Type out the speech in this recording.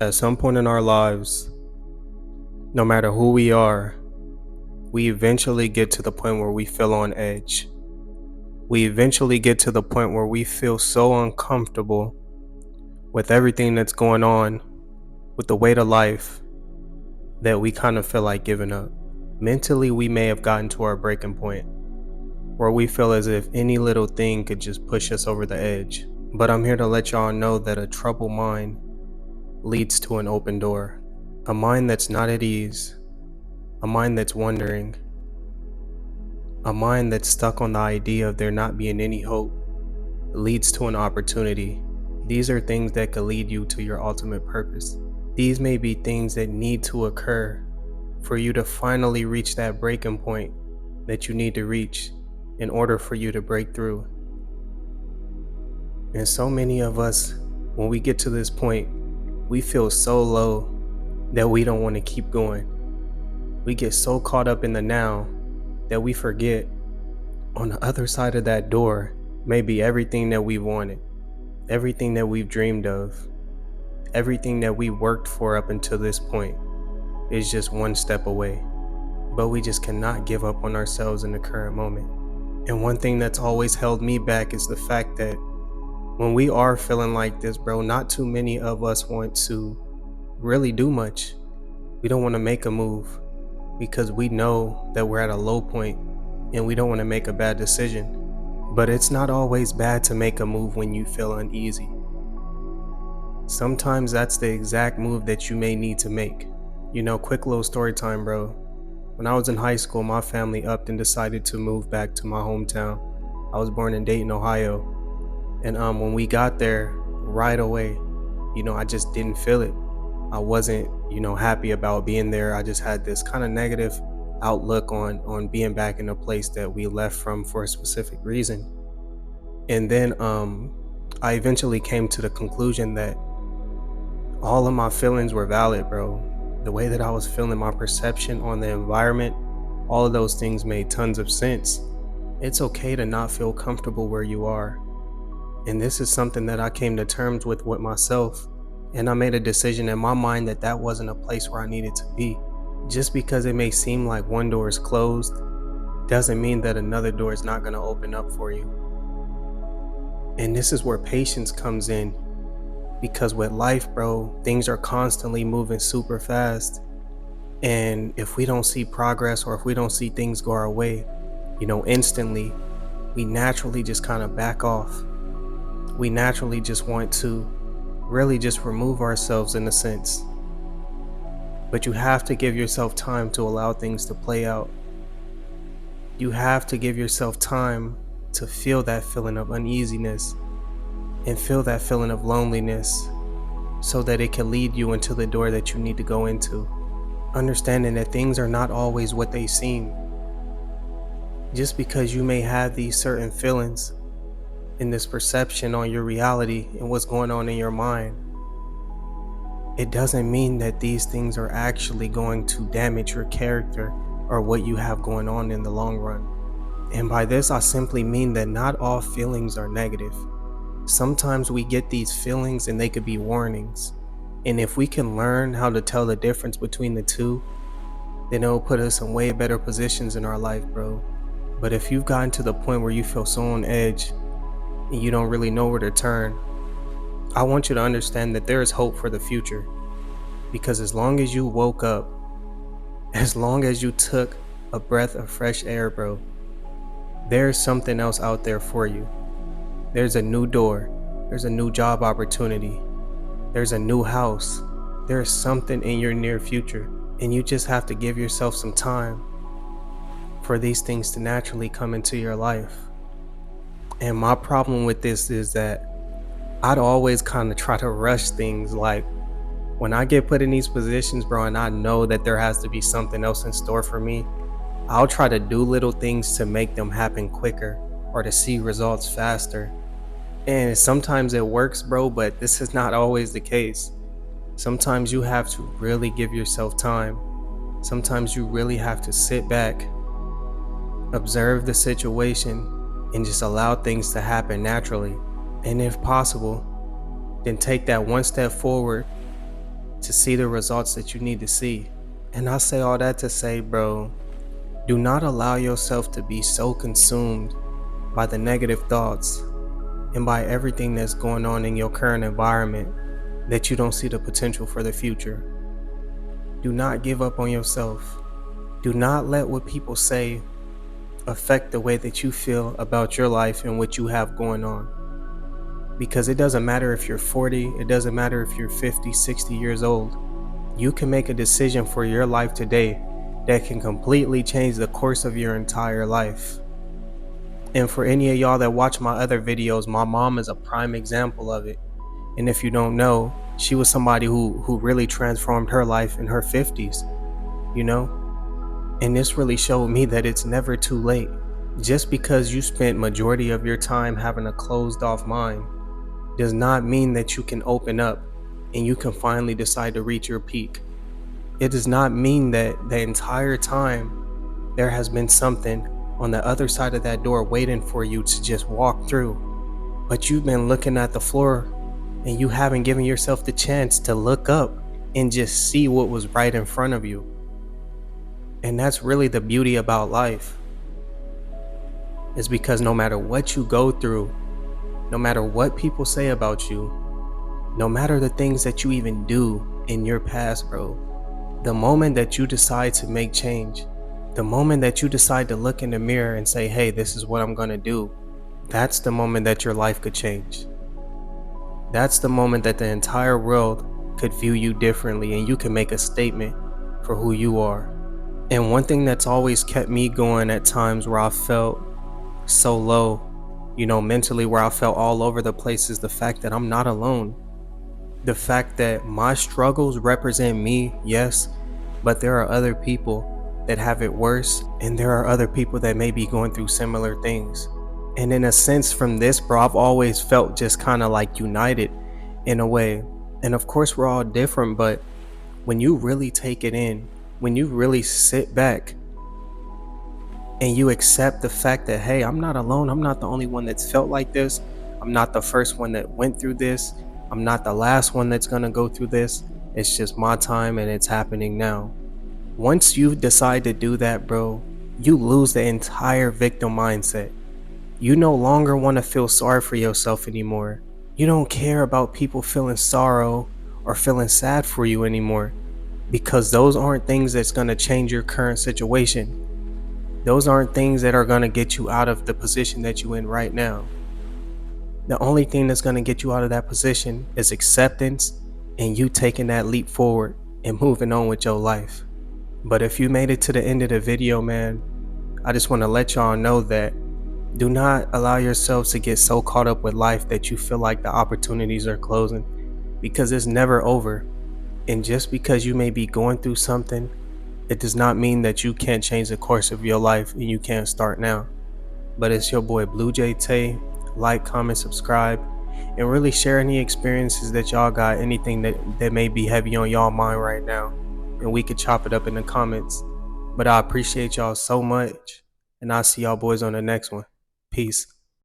At some point in our lives, no matter who we are, we eventually get to the point where we feel on edge. We eventually get to the point where we feel so uncomfortable with everything that's going on, with the weight of life, that we kind of feel like giving up. Mentally, we may have gotten to our breaking point where we feel as if any little thing could just push us over the edge. But I'm here to let y'all know that a troubled mind leads to an open door. A mind that's not at ease, a mind that's wondering, a mind that's stuck on the idea of there not being any hope leads to an opportunity. These are things that could lead you to your ultimate purpose. These may be things that need to occur for you to finally reach that breaking point that you need to reach in order for you to break through. And so many of us, when we get to this point, we feel so low that we don't want to keep going. We get so caught up in the now that we forget on the other side of that door may be everything that we wanted, everything that we've dreamed of, everything that we worked for up until this point is just one step away. But we just cannot give up on ourselves in the current moment. And one thing that's always held me back is the fact that when we are feeling like this, bro, not too many of us want to really do much. We don't want to make a move because we know that we're at a low point and we don't want to make a bad decision. But it's not always bad to make a move when you feel uneasy. Sometimes that's the exact move that you may need to make. Quick little story time, bro. When I was in high school, my family upped and decided to move back to my hometown. I was born in Dayton, Ohio. And when we got there, right away, I just didn't feel it. I wasn't, happy about being there. I just had this kind of negative outlook on being back in a place that we left from for a specific reason. And then I eventually came to the conclusion that all of my feelings were valid, bro. The way that I was feeling, my perception on the environment, all of those things made tons of sense. It's okay to not feel comfortable where you are. And this is something that I came to terms with myself. And I made a decision in my mind that that wasn't a place where I needed to be. Just because it may seem like one door is closed doesn't mean that another door is not going to open up for you. And this is where patience comes in. Because with life, bro, things are constantly moving super fast. And if we don't see progress or if we don't see things go our way, instantly, we naturally just kind of back off. We naturally just want to really just remove ourselves in a sense. But you have to give yourself time to allow things to play out. You have to give yourself time to feel that feeling of uneasiness and feel that feeling of loneliness so that it can lead you into the door that you need to go into. Understanding that things are not always what they seem. Just because you may have these certain feelings in this perception on your reality and what's going on in your mind, it doesn't mean that these things are actually going to damage your character or what you have going on in the long run. And by this, I simply mean that not all feelings are negative. Sometimes we get these feelings and they could be warnings. And if we can learn how to tell the difference between the two, then it'll put us in way better positions in our life, bro. But if you've gotten to the point where you feel so on edge and you don't really know where to turn, I want you to understand that there is hope for the future. Because as long as you woke up, as long as you took a breath of fresh air, bro, there's something else out there for you. There's a new door. There's a new job opportunity. There's a new house. There's something in your near future. And you just have to give yourself some time for these things to naturally come into your life. And my problem with this is that I'd always kind of try to rush things. Like when I get put in these positions, bro, and I know that there has to be something else in store for me, I'll try to do little things to make them happen quicker or to see results faster. And sometimes it works, bro, but this is not always the case. Sometimes you have to really give yourself time. Sometimes you really have to sit back, observe the situation, and just allow things to happen naturally. And if possible, then take that one step forward to see the results that you need to see. And I say all that to say, bro, do not allow yourself to be so consumed by the negative thoughts and by everything that's going on in your current environment that you don't see the potential for the future. Do not give up on yourself. Do not let what people say affect the way that you feel about your life and what you have going on. Because it doesn't matter if you're 40, it doesn't matter if you're 50, 60 years old. You can make a decision for your life today that can completely change the course of your entire life. And for any of y'all that watch my other videos, my mom is a prime example of it. And if you don't know, she was somebody who really transformed her life in her 50s, you know? And this really showed me that it's never too late. Just because you spent majority of your time having a closed off mind does not mean that you can open up and you can finally decide to reach your peak. It does not mean that the entire time there has been something on the other side of that door waiting for you to just walk through. But you've been looking at the floor and you haven't given yourself the chance to look up and just see what was right in front of you. And that's really the beauty about life, is because no matter what you go through, no matter what people say about you, no matter the things that you even do in your past, bro, the moment that you decide to make change, the moment that you decide to look in the mirror and say, hey, this is what I'm gonna do, that's the moment that your life could change. That's the moment that the entire world could view you differently and you can make a statement for who you are. And one thing that's always kept me going at times where I felt so low, mentally, where I felt all over the place, is the fact that I'm not alone. The fact that my struggles represent me, yes, but there are other people that have it worse, and there are other people that may be going through similar things. And in a sense, from this, bro, I've always felt just kind of like united in a way. And of course, we're all different, but when you really take it in, when you really sit back and you accept the fact that, hey, I'm not alone. I'm not the only one that's felt like this. I'm not the first one that went through this. I'm not the last one that's gonna go through this. It's just my time and it's happening now. Once you decide to do that, bro, you lose the entire victim mindset. You no longer want to feel sorry for yourself anymore. You don't care about people feeling sorrow or feeling sad for you anymore, because those aren't things that's going to change your current situation. Those aren't things that are going to get you out of the position that you're in right now. The only thing that's going to get you out of that position is acceptance and you taking that leap forward and moving on with your life. But if you made it to the end of the video, man, I just want to let y'all know that do not allow yourselves to get so caught up with life that you feel like the opportunities are closing, because it's never over. And just because you may be going through something, it does not mean that you can't change the course of your life and you can't start now. But it's your boy Blue J Tay. Like, comment, subscribe, and really share any experiences that y'all got, anything that may be heavy on y'all mind right now, and we could chop it up in the comments. But I appreciate y'all so much, and I'll see y'all boys on the next one. Peace.